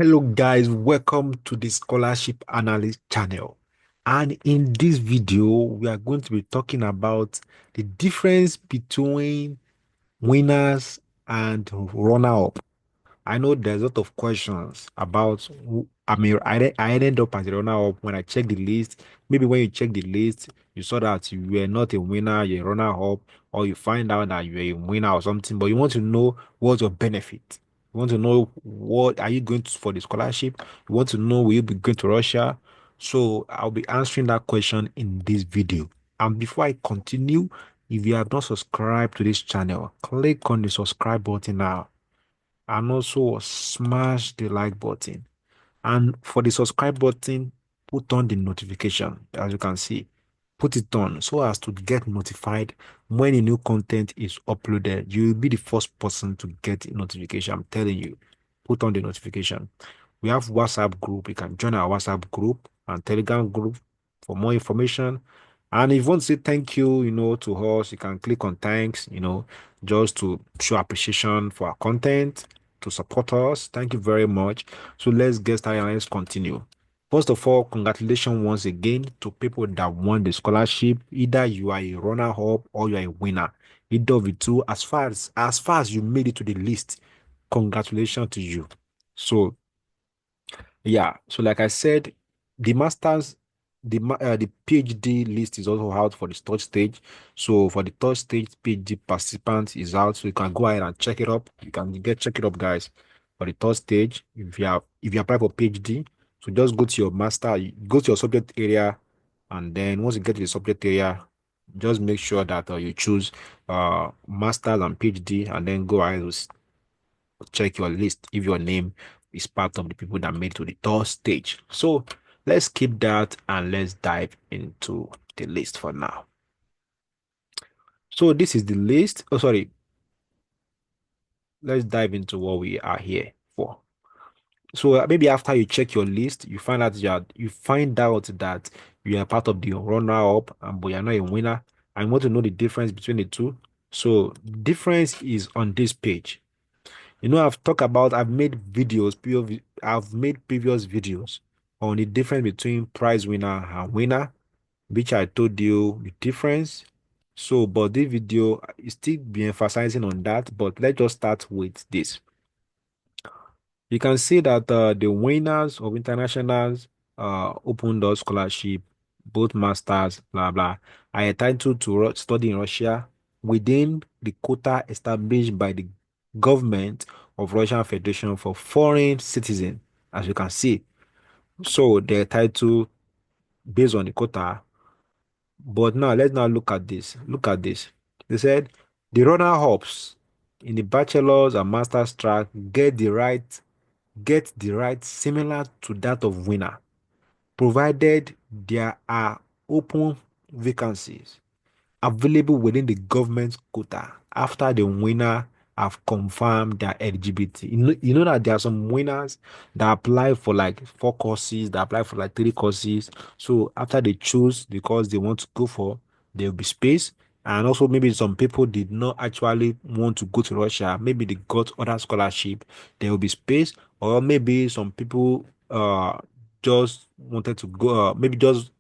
Hello guys, welcome to the Scholarship Analyst channel. And in this video, we are going to be talking about the difference between winners and runner-up. I know there's a lot of questions about I ended up as a runner-up when I checked the list. Maybe when you check the list, you saw that you were not a winner, you're a runner-up, or you find out that you're a winner or something, but you want to know what's your benefit. You want to know what are you going to for the scholarship? You want to know will you be going to Russia? So I'll be answering that question in this video. And before I continue, if you have not subscribed to this channel, click on the subscribe button now and also smash the like button. And for the subscribe button, put on the notification. As you can see, put it on so as to get notified when a new content is uploaded. You will be the first person to get a notification. I'm telling you, put on the notification. We have WhatsApp group. You can join our WhatsApp group and Telegram group for more information. And if you want to say thank you, to us, you can click on thanks, just to show appreciation for our content, to support us. Thank you very much. So let's get started and let's continue. First of all, congratulations once again to people that won the scholarship. Either you are a runner-up or you are a winner. Either of the two, as far as you made it to the list, congratulations to you. So yeah, so like I said, the masters, the PhD list is also out for the third stage. So for the third stage, PhD participant is out, so you can go ahead and check it up. You can check it up, guys. For the third stage, if you apply for PhD, so just go to your master, go to your subject area, and then once you get to the subject area, just make sure that you choose masters and PhD, and then go ahead with check your list if your name is part of the people that made to the third stage. So let's keep that and let's dive into the list for now. So this is the list. Oh, sorry. Let's dive into what we are here for. So maybe after you check your list, you find out that you are part of the runner-up, but you're not a winner. I want to know the difference between the two. So difference is on this page. I've made previous videos on the difference between prize winner and winner, which I told you the difference. So, but this video is still be emphasizing on that, but let's just start with this. You can see that the winners of internationals open door scholarship, both masters, blah blah, are entitled to study in Russia within the quota established by the government of Russian Federation for foreign citizens, as you can see. So they're entitled based on the quota. But now let's now look at this. Look at this. They said the runner-ups in the bachelor's and master's track get the right similar to that of winner, provided there are open vacancies available within the government quota after the winner have confirmed their eligibility. You know that there are some winners that apply for like 4 courses, that apply for like 3 courses. So after they choose the course they want to go for, there will be space. And also maybe some people did not actually want to go to Russia. Maybe they got other scholarship. There will be space. Or maybe some people just wanted to go maybe some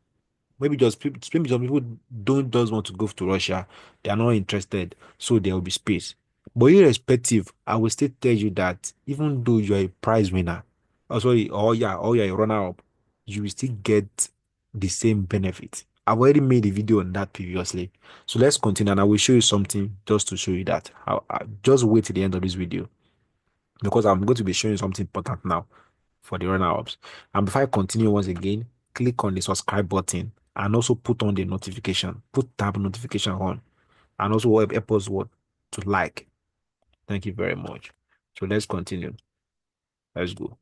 people don't just want to go to Russia. They are not interested, so there will be space. But irrespective, I will still tell you that even though you are a prize winner, or you're a runner-up, you will still get the same benefit. I've already made a video on that previously. So let's continue and I will show you something just to show you that. Just wait till the end of this video because I'm going to be showing you something important now for the runner-ups. And before I continue once again, click on the subscribe button and also put on the notification. Put tab notification on. And also help us what to like. Thank you very much. So let's continue. Let's go.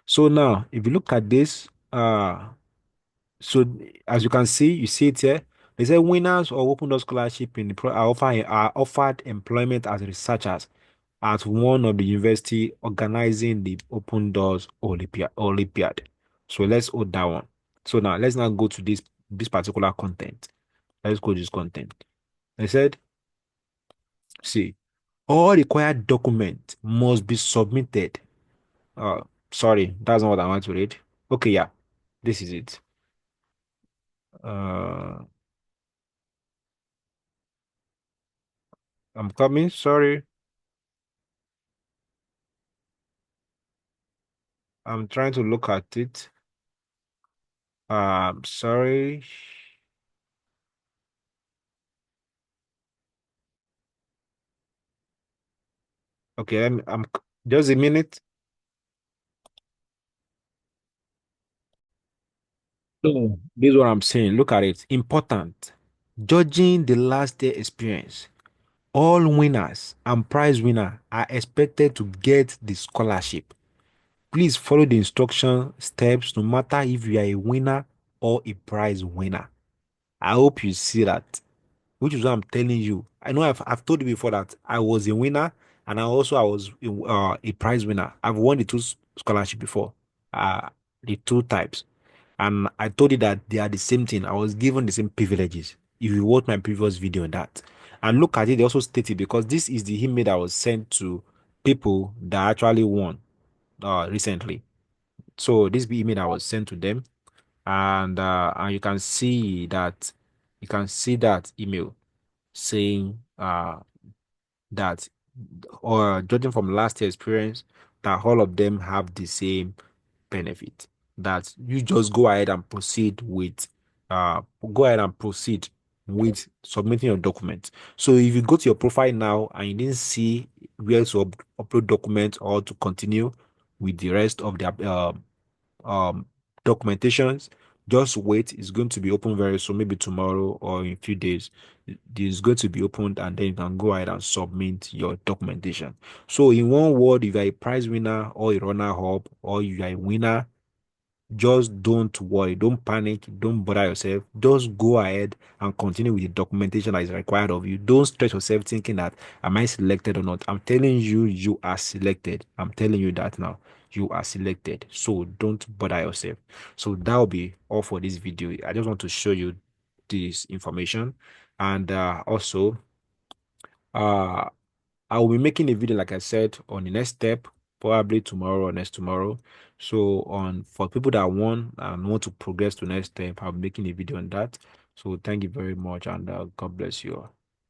So now, if you look at this, so as you can see, you see it here. They say winners of open door scholarship in the are offered employment as researchers at one of the university organizing the Open Doors Olympiad. So let's hold that one. So now let's now go to this particular content. Let's go to this content. They said, see, all required documents must be submitted. Sorry, that's not what I want to read. Okay, yeah, this is it. Uh, I'm coming. Sorry, I'm trying to look at it. Sorry. Okay, I'm just a minute. So this is what I'm saying. Look at it. Important. Judging the last day experience. All winners and prize winner are expected to get the scholarship. Please follow the instruction steps no matter if you are a winner or a prize winner. I hope you see that, which is what I'm telling you. I know I've told you before that I was a winner and I was a prize winner. I've won the two scholarship before, the two types. And I told you that they are the same thing. I was given the same privileges. If you watch my previous video on that, and look at it, they also stated because this is the email that was sent to people that actually won recently. So this email that was sent to them, and you can see that email saying that, or judging from last year's experience, that all of them have the same benefit. That you just uh go ahead and proceed with submitting your document. So if you go to your profile now and you didn't see where to upload documents or to continue with the rest of the um documentations, just wait. It's going to be open very soon, maybe tomorrow or in a few days. It's going to be opened, and then you can go ahead and submit your documentation. So in one word, if you're a prize winner or a runner up or you are a winner, just don't worry, don't panic, don't bother yourself. Just go ahead and continue with the documentation that is required of you. Don't stress yourself thinking that am I selected or not. I'm telling you, you are selected. I'm telling you that now. You are selected. So don't bother yourself. So that will be all for this video. I just want to show you this information. And also, uh I will be making a video, like I said, on the next step, probably tomorrow or next tomorrow. So on for people that want to progress to next step, I'll be making a video on that. So thank you very much, and God bless you all.